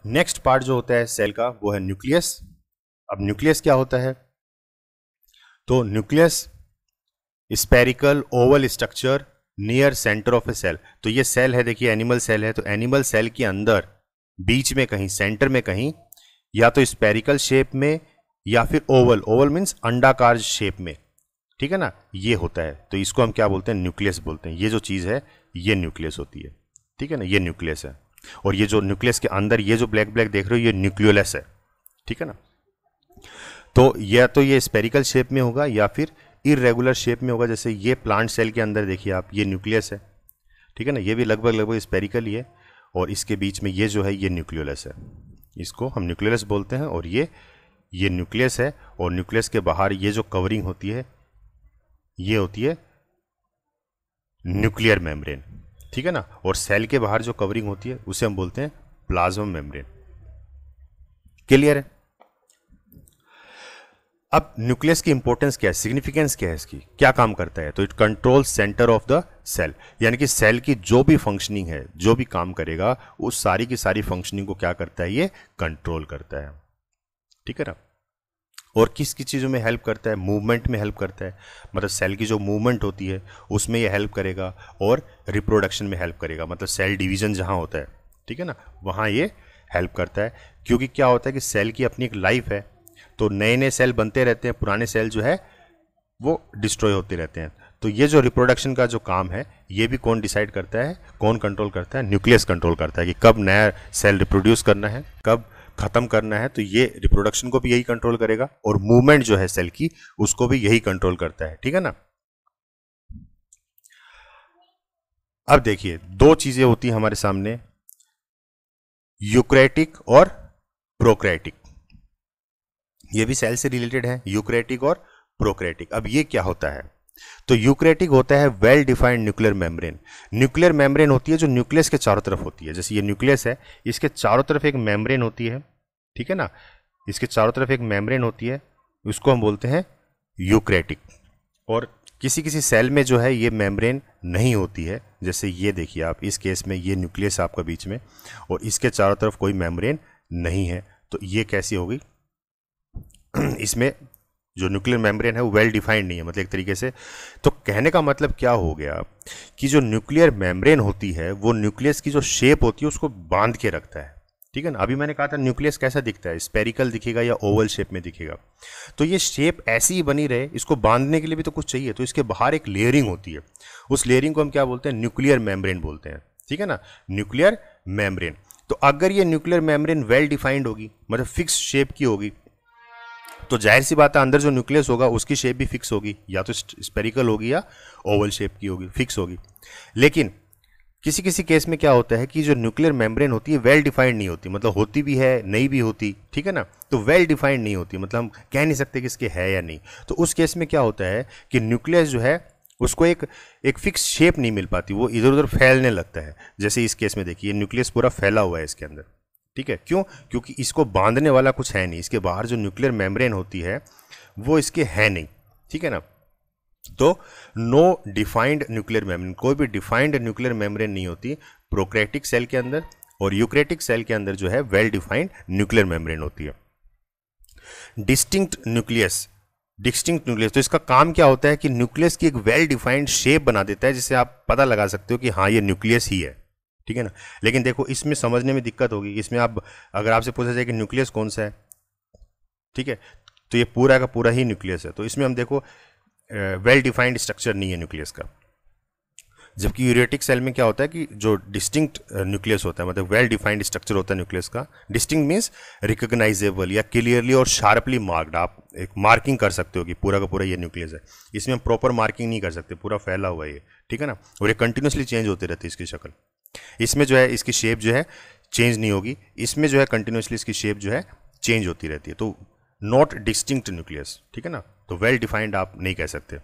Next part जो होता है सेल का वो है न्यूक्लियस। अब न्यूक्लियस क्या होता है? तो nucleus spherical oval structure near centre of a cell. तो ये सेल है, देखिए एनिमल सेल है, तो एनिमल सेल के अंदर बीच में कहीं, सेंटर में कहीं, या तो स्पेरिकल शेप में या फिर ओवल, ओवल मीन्स अंडाकार शेप में, ठीक है ना, ये होता है। तो इसको हम क्या बोलते हैं? न्यूक्लियस बोलते हैं। ये जो चीज़ है ये न्यूक्लियस होती है, ठीक है ना, ये न्यूक्लियस है। और ये जो न्यूक्लियस के अंदर ये जो ब्लैक ब्लैक देख रहे हो ये न्यूक्लियोलस है, ठीक है ना। तो ये स्पेरिकल शेप में होगा या फिर इरेगुलर शेप में होगा। जैसे ये प्लांट सेल के अंदर देखिए आप, ये न्यूक्लियस है, ठीक है ना, ये भी लगभग लगभग स्पेरिकल ही है, और इसके बीच में ये जो है ये न्यूक्लियोलस है, इसको हम न्यूक्लियोलस बोलते हैं। और ये न्यूक्लियस है, और न्यूक्लियस के बाहर ये जो कवरिंग होती है ये होती है न्यूक्लियर मेम्ब्रेन, ठीक है ना। और सेल के बाहर जो कवरिंग होती है उसे हम बोलते हैं प्लाज्मा मेम्ब्रेन। क्लियर है? अब न्यूक्लियस की इंपॉर्टेंस क्या है, सिग्निफिकेंस क्या है, इसकी क्या काम करता है? तो it control centre of the cell, यानी कि सेल की जो भी फंक्शनिंग है, जो भी काम करेगा, उस सारी की सारी फंक्शनिंग को क्या करता है? ये कंट्रोल करता है, ठीक है ना। और किस किस चीज़ों में हेल्प करता है? मूवमेंट में हेल्प करता है, मतलब सेल की जो मूवमेंट होती है उसमें ये हेल्प करेगा, और रिप्रोडक्शन में हेल्प करेगा, मतलब सेल डिवीजन जहाँ होता है, ठीक है ना, वहाँ ये हेल्प करता है। क्योंकि क्या होता है कि सेल की अपनी एक लाइफ है, तो नए नए सेल बनते रहते हैं, पुराने सेल जो है वो डिस्ट्रॉय होते रहते हैं। तो ये जो रिप्रोडक्शन का जो काम है ये भी कौन डिसाइड करता है, कौन कंट्रोल करता है? न्यूक्लियस कंट्रोल करता है कि कब नया सेल रिप्रोड्यूस करना है, कब खत्म करना है। तो ये रिप्रोडक्शन को भी यही कंट्रोल करेगा, और मूवमेंट जो है सेल की उसको भी यही कंट्रोल करता है, ठीक है ना। अब देखिए दो चीजें होती हैं हमारे सामने, यूकैरियोटिक और प्रोकैरियोटिक। ये भी सेल से रिलेटेड है, यूकैरियोटिक और प्रोकैरियोटिक। अब ये क्या होता है? तो यूकैरियोटिक होता है well defined nuclear membrane. Nuclear membrane होती है जो न्यूक्लियस के चारों तरफ होती है। जैसे ये न्यूक्लियस है, इसके चारों तरफ एक मेम्ब्रेन होती है, ठीक है ना, इसके चारों तरफ एक मेम्ब्रेन होती है, उसको हम बोलते हैं यूकैरियोटिक। और किसी किसी सेल में जो है ये मेम्ब्रेन नहीं होती है, जैसे ये देखिए आप, इस केस में ये न्यूक्लियस आपका बीच में, और इसके चारों तरफ कोई मेम्ब्रेन नहीं है। तो ये कैसी होगी? इसमें जो न्यूक्लियर मेम्ब्रेन है वो वेल डिफाइंड नहीं है, मतलब एक तरीके से। तो कहने का मतलब क्या हो गया कि जो न्यूक्लियर मेम्ब्रेन होती है वो न्यूक्लियस की जो शेप होती है उसको बांध के रखता है, ठीक है ना। अभी मैंने कहा था न्यूक्लियस कैसा दिखता है, स्पेरिकल दिखेगा या ओवल शेप में दिखेगा। तो ये शेप ऐसी ही बनी रहे, इसको बांधने के लिए भी तो कुछ चाहिए, तो इसके बाहर एक लेयरिंग होती है, उस लेयरिंग को हम क्या बोलते हैं? न्यूक्लियर मेम्ब्रेन बोलते हैं, ठीक है ना, न्यूक्लियर मेम्ब्रेन। तो अगर ये न्यूक्लियर मेम्ब्रेन वेल डिफाइंड होगी, मतलब फिक्स शेप की होगी, तो जाहिर सी बात है अंदर जो न्यूक्लियस होगा उसकी शेप भी फिक्स होगी, या तो स्पेरिकल होगी या ओवल शेप की होगी, फिक्स होगी। लेकिन किसी किसी केस में क्या होता है कि जो न्यूक्लियर मेम्ब्रेन होती है वेल डिफाइंड नहीं होती, मतलब होती भी है नहीं भी होती, ठीक है ना। तो वेल डिफाइंड नहीं होती, मतलब हम कह नहीं सकते कि इसके है या नहीं। तो उस केस में क्या होता है कि न्यूक्लियस जो है उसको एक फिक्स शेप नहीं मिल पाती, वो इधर उधर फैलने लगता है। जैसे इस केस में देखिए न्यूक्लियस पूरा फैला हुआ है इसके अंदर, ठीक है। क्यों? क्योंकि इसको बांधने वाला कुछ है नहीं, इसके बाहर जो न्यूक्लियर मेम्ब्रेन होती है वो इसके है नहीं, ठीक है ना। तो नो डिफाइंड न्यूक्लियर मेम्ब्रेन, कोई भी डिफाइंड न्यूक्लियर मेम्ब्रेन नहीं होती प्रोकैरियोटिक सेल के अंदर, और यूकैरियोटिक सेल के अंदर जो है वेल डिफाइंड न्यूक्लियर मेम्ब्रेन होती है। डिस्टिंक्ट न्यूक्लियस, तो इसका काम क्या होता है कि न्यूक्लियस की एक वेल डिफाइंड शेप बना देता है, जिससे आप पता लगा सकते हो कि हाँ ये न्यूक्लियस ही है, ठीक है ना। लेकिन देखो इसमें समझने में दिक्कत होगी, इसमें आप अगर आपसे पूछा जाए कि न्यूक्लियस कौन सा है, ठीक है, तो ये पूरा का पूरा ही न्यूक्लियस है। तो इसमें हम देखो वेल डिफाइंड स्ट्रक्चर नहीं है न्यूक्लियस का। जबकि यूरेटिक सेल में क्या होता है कि जो डिस्टिंक्ट न्यूक्लियस होता है, मतलब वेल डिफाइंड स्ट्रक्चर होता है न्यूक्लियस का। डिस्टिंक्ट मीन्स रिकॉग्नाइजेबल या क्लियरली और शार्पली मार्क्ड, आप एक मार्किंग कर सकते हो कि पूरा का पूरा ये न्यूक्लियस है। इसमें हम प्रॉपर मार्किंग नहीं कर सकते, पूरा फैला हुआ है ये, ठीक है ना। और ये कंटिन्यूसली चेंज होती रहती है इसकी शक्ल। इसमें जो है इसकी शेप जो है चेंज नहीं होगी, इसमें जो है कंटिन्यूसली इसकी शेप जो है चेंज होती रहती है। तो नॉट डिस्टिंक्ट न्यूक्लियस, ठीक है ना, तो वेल डिफाइंड आप नहीं कह सकते।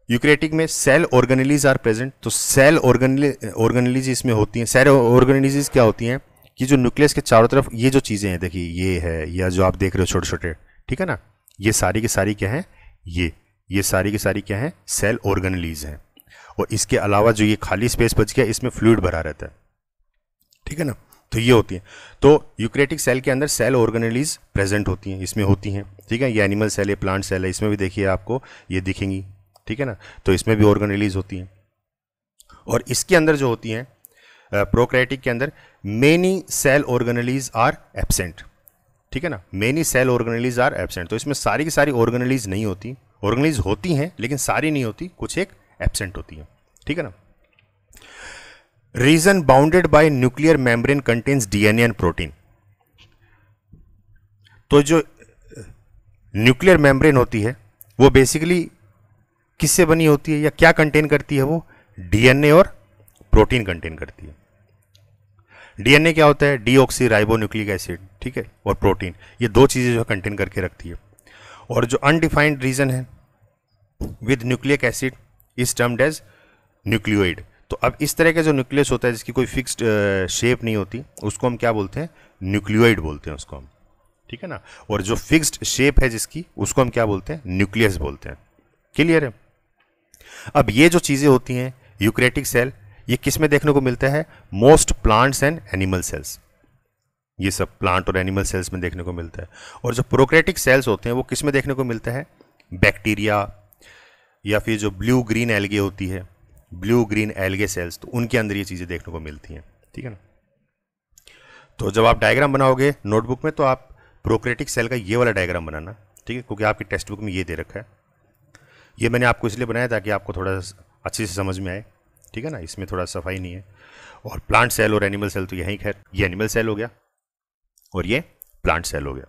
यूकैरियोटिक में सेल ऑर्गेनेलीज आर प्रेजेंट, तो सेल ऑर्गेनेलीज इसमें होती हैं। सेल ऑर्गेनेलीज क्या होती हैं कि जो न्यूक्लियस के चारों तरफ ये जो चीज़ें हैं, देखिए ये है, या जो आप देख रहे हो छोटे छोटे, ठीक है ना, ये सारी की सारी क्या है, ये सारी की सारी क्या है, सेल ऑर्गेनेलीज हैं। और इसके अलावा जो ये खाली स्पेस बच गया इसमें फ्लूइड भरा रहता है, ठीक है ना। तो ये होती हैं। तो यूकैरियोटिक सेल के अंदर सेल ऑर्गेनेलीज प्रेजेंट होती हैं, इसमें होती हैं, ठीक है। ये एनिमल सेल है, प्लांट सेल है, इसमें भी देखिए आपको ये दिखेंगी, ठीक है ना। तो इसमें भी ऑर्गेनेलीज होती हैं। और इसके अंदर जो होती हैं प्रोकैरियोटिक के अंदर many cell organelles are absent, ठीक है ना। Many cell organelles are absent, तो इसमें सारी की सारी ऑर्गेनेलीज नहीं होती, ऑर्गेनेलीज होती हैं लेकिन सारी नहीं होती, कुछ एक एब्सेंट होती है, ठीक है ना। Reason bounded by nuclear membrane contains DNA and protein. तो जो न्यूक्लियर मेम्ब्रेन होती है वो बेसिकली किससे बनी होती है या क्या कंटेन करती है? वो डीएनए और प्रोटीन कंटेन करती है। डीएनए क्या होता है? डीऑक्सी राइबो न्यूक्लिक एसिड, ठीक है, और प्रोटीन, ये दो चीजें जो कंटेन करके रखती है। और जो अनडिफाइंड रीजन है with nucleic acid is termed as nucleoid. तो अब इस तरह का जो न्यूक्लियस होता है जिसकी कोई फिक्स्ड शेप नहीं होती, उसको हम क्या बोलते हैं? न्यूक्लियोइड बोलते हैं उसको हम, ठीक है ना। और जो फिक्स्ड शेप है जिसकी, उसको हम क्या बोलते हैं? न्यूक्लियस बोलते हैं। क्लियर है? अब ये जो चीजें होती हैं यूकैरियोटिक सेल, ये किस में देखने को मिलता है? Most plants and animal cells, ये सब प्लांट और एनिमल सेल्स में देखने को मिलता है। और जो प्रोकैरियोटिक सेल्स होते हैं वो किस में देखने को मिलता है? बैक्टीरिया या फिर जो ब्लू ग्रीन एल्गे होती है, ब्लू ग्रीन एल्गे सेल्स, तो उनके अंदर ये चीजें देखने को मिलती हैं, ठीक है ना। तो जब आप डायग्राम बनाओगे नोटबुक में तो आप प्रोकैरियोटिक सेल का ये वाला डायग्राम बनाना, ठीक है, क्योंकि आपकी टेक्स्ट बुक में ये दे रखा है। ये मैंने आपको इसलिए बनाया ताकि आपको थोड़ा अच्छे से समझ में आए, ठीक है ना। इसमें थोड़ा सफाई नहीं है। और प्लांट सेल और एनिमल सेल तो यहीं, खैर ये एनिमल सेल हो गया और ये प्लांट सेल हो गया।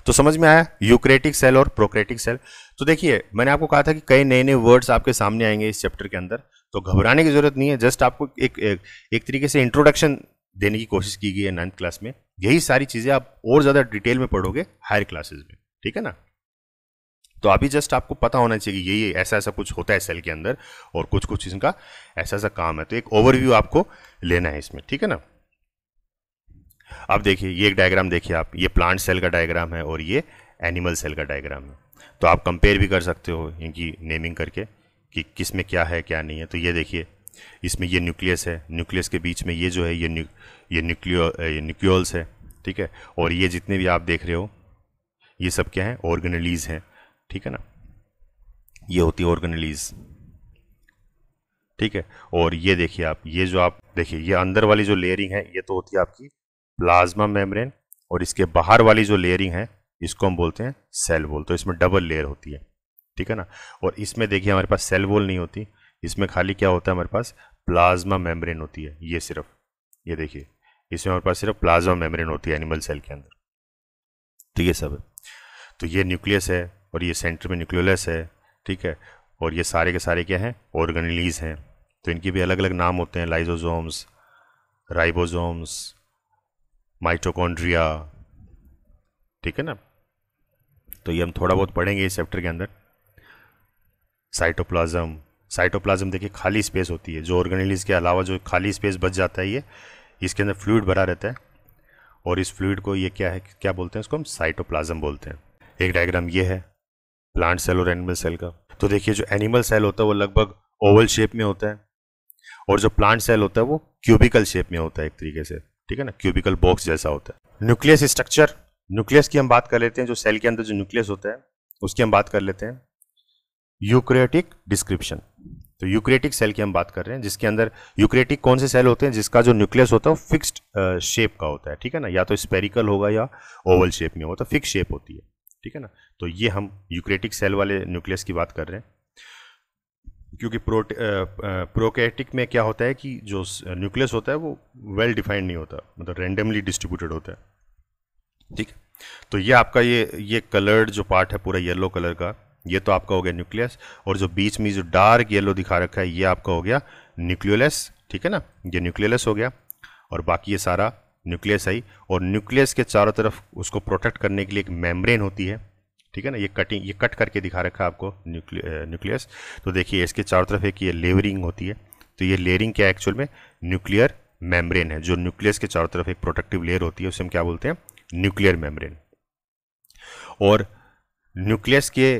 तो समझ में आया यूकैरियोटिक सेल और प्रोकैरियोटिक सेल। तो देखिए मैंने आपको कहा था कि कई नए नए वर्ड्स आपके सामने आएंगे इस चैप्टर के अंदर, तो घबराने की जरूरत नहीं है। जस्ट आपको एक तरीके से इंट्रोडक्शन देने की कोशिश की गई है 9th क्लास में। यही सारी चीजें आप और ज्यादा डिटेल में पढ़ोगे हायर क्लासेस में, ठीक है ना। तो अभी जस्ट आपको पता होना चाहिए ये ऐसा ऐसा कुछ होता है सेल के अंदर और कुछ कुछ इनका ऐसा ऐसा काम है। तो एक ओवरव्यू आपको लेना है इसमें, ठीक है ना। अब देखिए ये एक डायग्राम देखिए आप, ये प्लांट सेल का डायग्राम है और ये एनिमल सेल का डायग्राम है। तो आप कंपेयर भी कर सकते हो इनकी नेमिंग करके कि किस में क्या है क्या नहीं है। तो ये देखिए इसमें ये न्यूक्लियस है, न्यूक्लियस के बीच में ये जो है ये न्यूक्लियोल्स है, ठीक है। और ये जितने भी आप देख रहे हो ये सब क्या है? ऑर्गेनेलीज हैं, ठीक है ना। ये होती है ऑर्गेनेलीज, ठीक है। और ये देखिए आप, ये जो आप देखिए ये अंदर वाली जो लेयरिंग है ये तो होती है आपकी प्लाज्मा मेम्ब्रेन, और इसके बाहर वाली जो लेयरिंग है इसको हम बोलते हैं सेल वॉल। तो इसमें डबल लेयर होती है, ठीक है ना। और इसमें देखिए हमारे पास सेल वॉल नहीं होती, इसमें खाली क्या होता है? हमारे पास प्लाज्मा मेम्ब्रेन होती है। ये सिर्फ, ये देखिए इसमें हमारे पास सिर्फ प्लाज्मा मेम्ब्रेन होती है एनिमल सेल के अंदर। तो ये सब है। तो ये न्यूक्लियस है और ये सेंटर में न्यूक्लियोलस है, ठीक है। और ये सारे के सारे क्या हैं? ऑर्गेनेलीज हैं। तो इनके भी अलग अलग नाम होते हैं, लाइसोसोम्स, राइबोसोम्स, माइटोकॉन्ड्रिया, ठीक है ना। तो ये हम थोड़ा बहुत पढ़ेंगे इस चैप्टर के अंदर। साइटोप्लाज्म, साइटोप्लाज्म देखिए खाली स्पेस होती है, जो ऑर्गेनेलीज के अलावा जो खाली स्पेस बच जाता है ये इसके अंदर फ्लूइड भरा रहता है, और इस फ्लूइड को ये क्या है, क्या बोलते हैं? इसको हम साइटोप्लाज्म बोलते हैं। एक डायग्राम ये है प्लांट सेल और एनिमल सेल का। तो देखिए जो एनिमल सेल होता है वो लगभग ओवल शेप में होता है, और जो प्लांट सेल होता है वो क्यूबिकल शेप में होता है एक तरीके से, ठीक है ना, क्यूबिकल बॉक्स जैसा होता है। न्यूक्लियस स्ट्रक्चर, न्यूक्लियस की हम बात कर लेते हैं, जो सेल के अंदर जो न्यूक्लियस होता है उसकी हम बात कर लेते हैं। यूकैरियोटिक डिस्क्रिप्शन, तो यूकैरियोटिक सेल की हम बात कर रहे हैं जिसके अंदर यूकैरियोटिक कौन से सेल होते हैं? जिसका जो न्यूक्लियस होता है वो फिक्स्ड शेप का होता है, ठीक है ना, या तो स्पेरिकल होगा या ओवल शेप में होता है, फिक्स शेप होती है, ठीक है ना। तो ये हम यूकैरियोटिक सेल वाले न्यूक्लियस की बात कर रहे हैं, क्योंकि प्रोकैरियोटिक में क्या होता है कि जो न्यूक्लियस होता है वो वेल डिफाइंड नहीं होता, मतलब रैंडमली डिस्ट्रीब्यूटेड होता है, ठीक है। तो ये आपका ये कलर्ड जो पार्ट है पूरा येलो कलर का, ये तो आपका हो गया न्यूक्लियस, और जो बीच में जो डार्क येलो दिखा रखा है ये आपका हो गया न्यूक्लियोलस, ठीक है ना, ये न्यूक्लियोलस हो गया। और बाकी ये सारा न्यूक्लियस आई, और न्यूक्लियस के चारों तरफ उसको प्रोटेक्ट करने के लिए एक मेम्ब्रेन होती है, ठीक है ना। ये कट करके दिखा रखा है आपको न्यूक्लियस। तो देखिए इसके चारों तरफ एक ये लेयरिंग होती है। तो ये लेयरिंग क्या एक्चुअल में न्यूक्लियर मेम्ब्रेन है, जो न्यूक्लियस के चारों तरफ एक प्रोटेक्टिव लेयर होती है, उसे हम क्या बोलते हैं? Nuclear membrane. और न्यूक्लियस के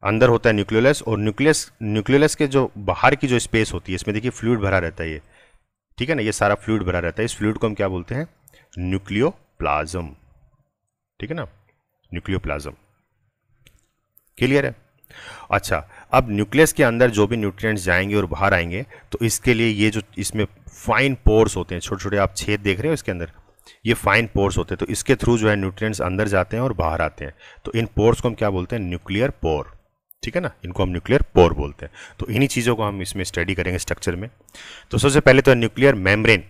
अंदर होता है न्यूक्लियोलस, और न्यूक्लियस के जो बाहर की जो स्पेस होती है इसमें देखिए फ्लूइड भरा रहता है ये, ठीक है ना, ये सारा फ्लूइड भरा रहता है, इस फ्लूइड को हम क्या बोलते हैं, न्यूक्लियोप्लाज्म, ठीक है ना, न्यूक्लियोप्लाज्म। क्लियर है? अच्छा, अब न्यूक्लियस के अंदर जो भी न्यूट्रिएंट्स जाएंगे और बाहर आएंगे, तो इसके लिए ये जो इसमें फाइन पोर्स होते हैं, छोटे छोटे आप छेद देख रहे हो इसके अंदर, ये फाइन पोर्स होते हैं, तो इसके थ्रू जो है न्यूट्रिएंट्स अंदर जाते हैं और बाहर आते हैं, तो इन पोर्स को हम क्या बोलते हैं, न्यूक्लियर पोर, ठीक है ना, इनको हम न्यूक्लियर पोर बोलते हैं। तो इन्हीं चीज़ों को हम इसमें स्टडी करेंगे स्ट्रक्चर में। तो सबसे पहले तो न्यूक्लियर मेम्ब्रेन।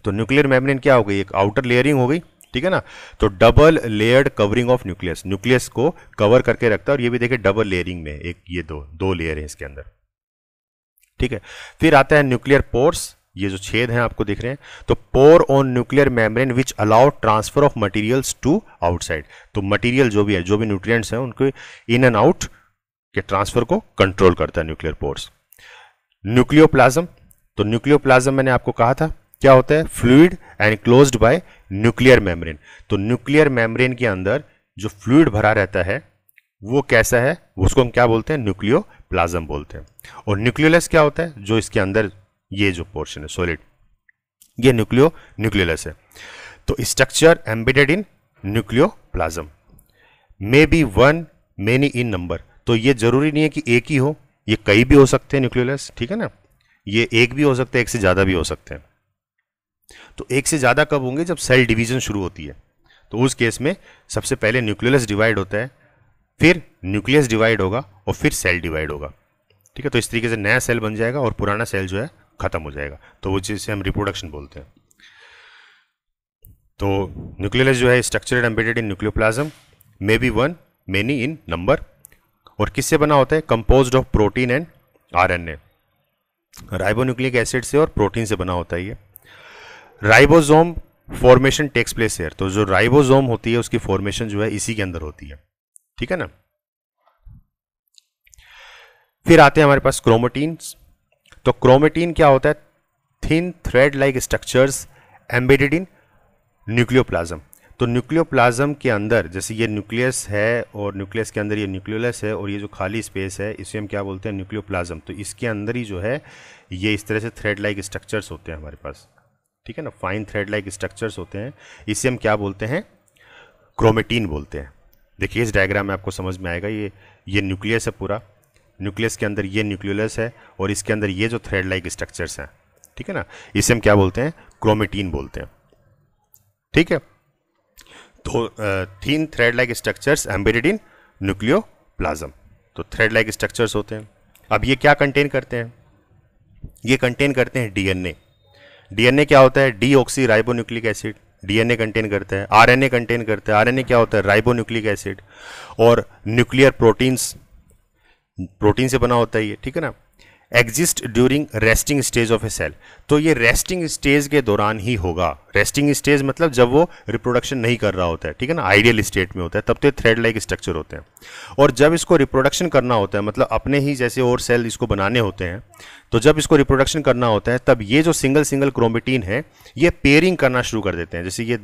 तो न्यूक्लियर मेम्ब्रेन क्या हो गई, एक आउटर लेयरिंग हो गई, ठीक है ना, तो double layered covering of nucleus, nucleus को कवर करके रखता है, और ये भी देखिए डबल लेयरिंग में, एक ये दो लेयर है इसके अंदर, ठीक है। फिर आता है न्यूक्लियर पोर्स, ये जो छेद हैं आपको दिख रहे हैं, तो pore on nuclear membrane which allow transfer of materials to outside, तो मटेरियल जो भी है, जो भी न्यूट्रिएंट्स हैं, उनको इन एंड आउट के ट्रांसफर को कंट्रोल करता है न्यूक्लियर पोर्स। न्यूक्लियोप्लाज्म, तो न्यूक्लियोप्लाज्म मैंने आपको कहा था क्या होता है, fluid enclosed by nuclear membrane. तो न्यूक्लियर मेम्ब्रेन के अंदर जो फ्लूइड भरा रहता है वो कैसा है, उसको हम क्या बोलते हैं, न्यूक्लियोप्लाज्म बोलते हैं। और न्यूक्लियोलस क्या होता है, जो इसके अंदर ये जो पोर्शन है सॉलिड, ये न्यूक्लियोलस है। तो structure embedded in nucleoplasm may be one many in number, तो ये जरूरी नहीं है कि एक ही हो, ये कई भी हो सकते हैं न्यूक्लियोलस, ठीक है ना, ये एक भी हो सकते हैं, एक से ज्यादा भी हो सकते हैं। तो एक से ज्यादा कब होंगे, जब सेल डिवीजन शुरू होती है, तो उस केस में सबसे पहले न्यूक्लियोलस डिवाइड होता है, फिर न्यूक्लियस डिवाइड होगा और फिर सेल डिवाइड होगा, ठीक है। तो इस तरीके से नया सेल बन जाएगा और पुराना सेल जो है खत्म हो जाएगा, तो वो जिसे हम रिप्रोडक्शन बोलते हैं। तो न्यूक्लियस जो है structured embedded in nucleoplasm, may be one many in number, और किससे बना होता है, composed of protein and RNA, ribonucleic acid से और प्रोटीन से बना होता है ये। Ribosome formation takes place here, तो जो राइबोसोम होती है उसकी फॉर्मेशन जो है इसी के अंदर होती है, ठीक है ना। फिर आते हैं हमारे पास क्रोमेटीन्स। तो क्रोमेटीन क्या होता है, thin thread like structures embedded in nucleoplasm. तो न्यूक्लियोप्लाज्म के अंदर, जैसे ये न्यूक्लियस है और न्यूक्लियस के अंदर ये न्यूक्लियोलस है, और ये जो खाली स्पेस है इसे हम क्या बोलते हैं, न्यूक्लियोप्लाज्म। तो इसके अंदर ही जो है ये इस तरह से थ्रेड लाइक स्ट्रक्चर्स होते हैं हमारे पास, ठीक है ना, फाइन थ्रेड लाइक स्ट्रक्चर्स होते हैं, इसे हम क्या बोलते हैं, क्रोमेटीन बोलते हैं। देखिए इस डायग्राम में आपको समझ में आएगा, ये न्यूक्लियस है पूरा, न्यूक्लियस के अंदर ये न्यूक्लियोलस है और इसके अंदर ये जो थ्रेड लाइक स्ट्रक्चर्स हैं, ठीक है ना, इसे हम क्या बोलते हैं, क्रोमेटीन बोलते हैं, ठीक है। तो thin thread like structures embedded in nucleoplasm, तो थ्रेड लाइक स्ट्रक्चर्स होते हैं। अब ये क्या कंटेन करते हैं, ये कंटेन करते हैं डीएनए। डीएनए क्या होता है, deoxy ribonucleic acid, DNA contain करता है। आरएनए कंटेन करता है, आरएनए क्या होता है, राइबोन्यूक्लिक एसिड। और न्यूक्लियर प्रोटीन्स, प्रोटीन से बना होता है ये, ठीक है ना। Exist during resting stage of a cell, तो ये रेस्टिंग स्टेज के दौरान ही होगा। रेस्टिंग स्टेज मतलब जब वो रिप्रोडक्शन नहीं कर रहा होता है, ठीक है ना, आइडियल स्टेट में होता है, तब तो थ्रेड लाइक स्ट्रक्चर होते हैं। और जब इसको रिप्रोडक्शन करना होता है, मतलब अपने ही जैसे और सेल इसको बनाने होते हैं, तो जब इसको रिप्रोडक्शन करना होता है तब ये जो सिंगल सिंगल क्रोमेटीन है ये पेयरिंग करना शुरू कर देते हैं। जैसे ये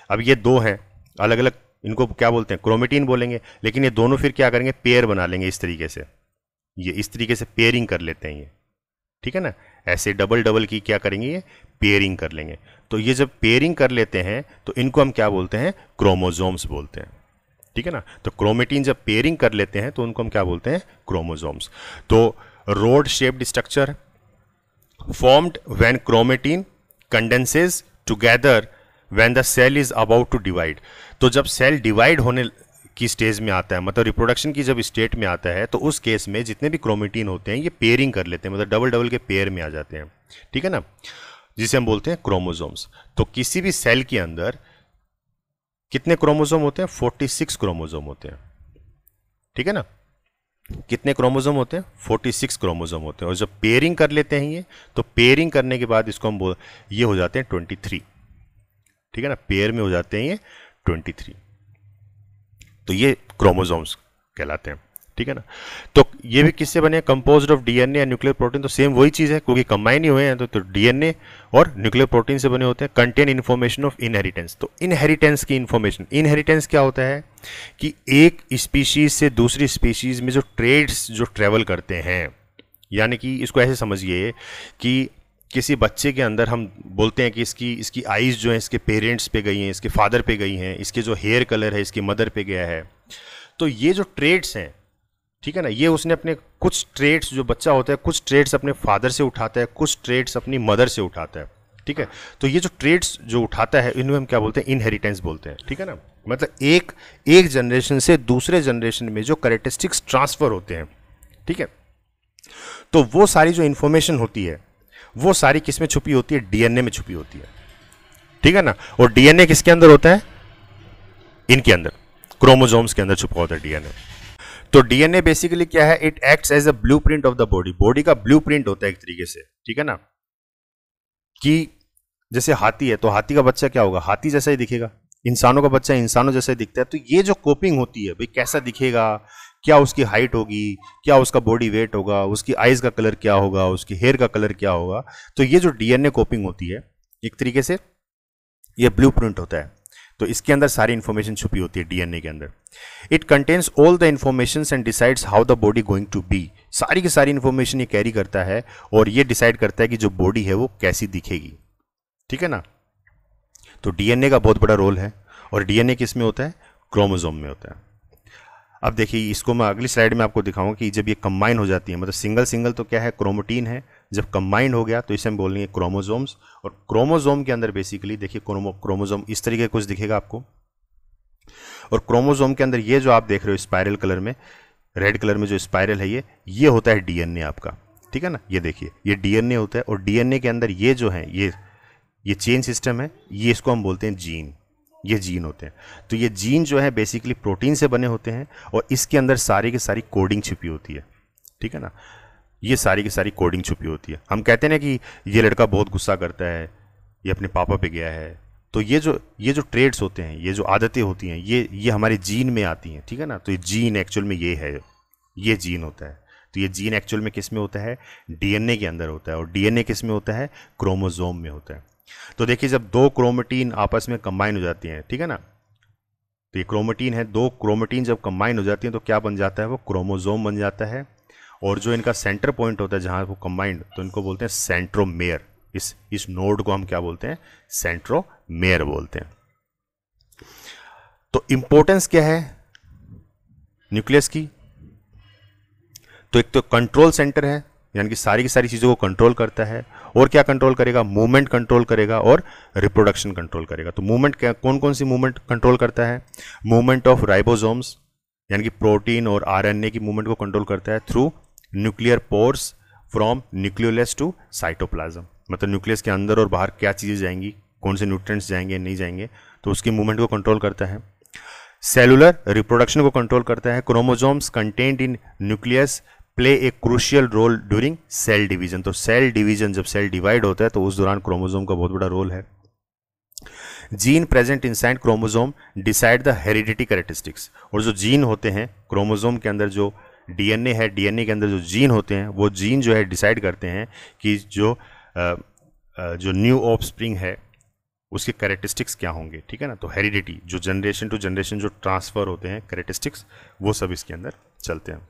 अब ये दो हैं अलग अलग, इनको क्या बोलते हैं, क्रोमेटीन बोलेंगे, लेकिन ये दोनों फिर क्या करेंगे, पेयर बना लेंगे इस तरीके से, ये इस तरीके से पेयरिंग कर लेते हैं ये, ठीक है ना, ऐसे डबल डबल की क्या करेंगे, ये पेयरिंग कर लेंगे। तो ये जब पेयरिंग कर लेते हैं तो इनको हम क्या बोलते हैं, क्रोमोसोम्स बोलते हैं, ठीक है ना। तो क्रोमेटीन जब पेयरिंग कर लेते हैं तो उनको हम क्या बोलते हैं, क्रोमोसोम्स। तो rod shaped structure formed when chromatin condenses together when the cell is about to divide. तो जब सेल डिवाइड होने की स्टेज में आता है, मतलब रिप्रोडक्शन की जब स्टेट में आता है, तो उस केस में जितने भी क्रोमेटीन होते हैं ये पेयरिंग कर लेते हैं, मतलब डबल डबल के पेयर में आ जाते हैं, ठीक है ना, जिसे हम बोलते हैं क्रोमोसोम्स। तो किसी भी सेल के अंदर कितने क्रोमोसोम होते हैं, 46 क्रोमोसोम होते हैं, ठीक है ना। कितने क्रोमोसोम होते हैं, 46 क्रोमोसोम होते हैं। और जब पेयरिंग कर लेते हैं ये, तो पेयरिंग करने के बाद इसको हम ये हो जाते हैं 23, ठीक है ना, पेयर में हो जाते हैं ये 23। तो ये क्रोमोसोम्स कहलाते हैं, ठीक है ना। तो ये भी किससे बने, composed of DNA and nuclear protein. तो सेम वही चीज है, क्योंकि कंबाइन ही हुए हैं, तो डीएनए और न्यूक्लियर प्रोटीन से बने होते हैं। कंटेन इन्फॉर्मेशन ऑफ इनहेरिटेंस, तो इनहेरिटेंस की इन्फॉर्मेशन, इनहेरिटेंस क्या होता है कि एक स्पीशीज से दूसरी स्पीशीज में जो ट्रेड्स जो ट्रेवल करते हैं, यानी कि इसको ऐसे समझिए कि किसी बच्चे के अंदर हम बोलते हैं कि इसकी आईज जो है इसके पेरेंट्स पे गई हैं, इसके फादर पे गई हैं, इसके जो हेयर कलर है इसकी मदर पे गया है, तो ये जो ट्रेड्स हैं, ठीक है ना, ये उसने अपने कुछ ट्रेड्स, जो बच्चा होता है कुछ ट्रेड्स अपने फादर से उठाता है, कुछ ट्रेड्स अपनी मदर से उठाता है, ठीक है। तो ये जो ट्रेड्स जो उठाता है इन्हें हम क्या बोलते हैं, इनहेरिटेंस बोलते हैं, ठीक है ना। मतलब एक जनरेशन से दूसरे जनरेशन में जो कैरेक्टरिस्टिक्स ट्रांसफर होते हैं, ठीक है, तो वो सारी जो इंफॉर्मेशन होती है वो सारी किस में छुपी होती है, डीएनए में छुपी होती है, ठीक है ना। और डीएनए किसके अंदर होता है, इनके अंदर, क्रोमोसोम्स के अंदर छुपा होता है डीएनए। तो डीएनए बेसिकली क्या है, it acts as a blueprint of the body, body का ब्लूप्रिंट होता है एक तरीके से, ठीक है ना। कि जैसे हाथी है तो हाथी का बच्चा क्या होगा, हाथी जैसा ही दिखेगा, इंसानों का बच्चा इंसानों जैसा ही दिखता है। तो ये जो कोपिंग होती है भाई, कैसा दिखेगा, क्या उसकी हाइट होगी, क्या उसका बॉडी वेट होगा, उसकी आईज का कलर क्या होगा, उसकी हेयर का कलर क्या होगा, तो ये जो डीएनए कोपिंग होती है एक तरीके से ये ब्लूप्रिंट होता है। तो इसके अंदर सारी इंफॉर्मेशन छुपी होती है डीएनए के अंदर। It contains all the information and decides how the body going to be, सारी की सारी इंफॉर्मेशन ये कैरी करता है और ये डिसाइड करता है कि जो बॉडी है वो कैसी दिखेगी, ठीक है ना। तो डीएनए का बहुत बड़ा रोल है। और डीएनए किस में होता है, क्रोमोसोम में होता है। अब देखिए इसको मैं अगली स्लाइड में आपको दिखाऊंगा कि जब ये कंबाइन हो जाती है, मतलब सिंगल सिंगल तो क्या है, क्रोमोटीन है, जब कंबाइन हो गया तो इसे हम बोलेंगे क्रोमोसोम्स। और क्रोमोसोम के अंदर बेसिकली देखिए क्रोमोसोम इस तरीके कुछ दिखेगा आपको। और क्रोमोसोम के अंदर ये जो आप देख रहे हो स्पाइरल कलर में, रेड कलर में जो स्पाइरल है ये होता है डीएनए आपका, ठीक है ना। ये देखिए ये डीएनए होता है और डीएनए के अंदर ये जो है ये चेन सिस्टम है, ये इसको हम बोलते हैं जीन, ये जीन होते हैं। तो ये जीन जो है बेसिकली प्रोटीन से बने होते हैं और इसके अंदर सारी की सारी कोडिंग छुपी होती है, ठीक है ना। ये सारी की सारी कोडिंग छुपी होती है। हम कहते हैं ना कि ये लड़का बहुत गुस्सा करता है, ये अपने पापा पे गया है, तो ये जो ट्रेड्स होते हैं, ये जो आदतें होती हैं, ये हमारे जीन में आती हैं, ठीक है ना। तो ये जीन एक्चुअल में ये है, ये जीन होता है। तो ये जीन एक्चुअल में किस में होता है, डीएनए के अंदर होता है। और डीएनए किस में होता है, क्रोमोसोम में होता है। तो देखिए जब दो क्रोमेटीन आपस में कंबाइन हो जाती हैं, ठीक है ना, तो ये क्रोमेटीन है, दो क्रोमेटीन जब कंबाइन हो जाती हैं तो क्या बन जाता है, वो क्रोमोसोम बन जाता है। और जो इनका सेंटर पॉइंट होता है जहां वो कंबाइंड, तो इनको बोलते हैं सेंट्रोमेयर। इस नोड को हम क्या बोलते हैं, सेंट्रोमेयर बोलते हैं। तो इंपॉर्टेंस क्या है न्यूक्लियस की, तो एक तो कंट्रोल सेंटर है, यानी कि सारी की सारी चीज़ों को कंट्रोल करता है। और क्या कंट्रोल करेगा, मूवमेंट कंट्रोल करेगा और रिप्रोडक्शन कंट्रोल करेगा। तो मूवमेंट क्या, कौन कौन सी मूवमेंट कंट्रोल करता है, मूवमेंट ऑफ राइबोसोम्स यानी कि प्रोटीन और आरएनए की मूवमेंट को कंट्रोल करता है through nuclear pores from nucleolus to cytoplasm. मतलब न्यूक्लियस के अंदर और बाहर क्या चीज़ें जाएंगी, कौन से न्यूट्रिएंट्स जाएंगे नहीं जाएंगे, तो उसकी मूवमेंट को कंट्रोल करता है। सेलुलर रिप्रोडक्शन को कंट्रोल करता है। Chromosomes content in nucleus play a crucial role during cell division. तो सेल डिवीजन, जब सेल डिवाइड होता है तो उस दौरान क्रोमोसोम का बहुत बड़ा रोल है। Gene present inside chromosome decide the heredity characteristics. और जो जीन होते हैं क्रोमोसोम के अंदर, जो डीएनए है, डीएनए के अंदर जो जीन होते हैं, वो जीन जो है डिसाइड करते हैं कि जो न्यू ऑफस्प्रिंग है उसके कैरेक्टरिस्टिक्स क्या होंगे, ठीक है ना। तो हेरिडिटी, जो जनरेशन टू जनरेशन जो ट्रांसफर होते हैं कैरेक्टरिस्टिक्स, वो सब इसके अंदर चलते हैं।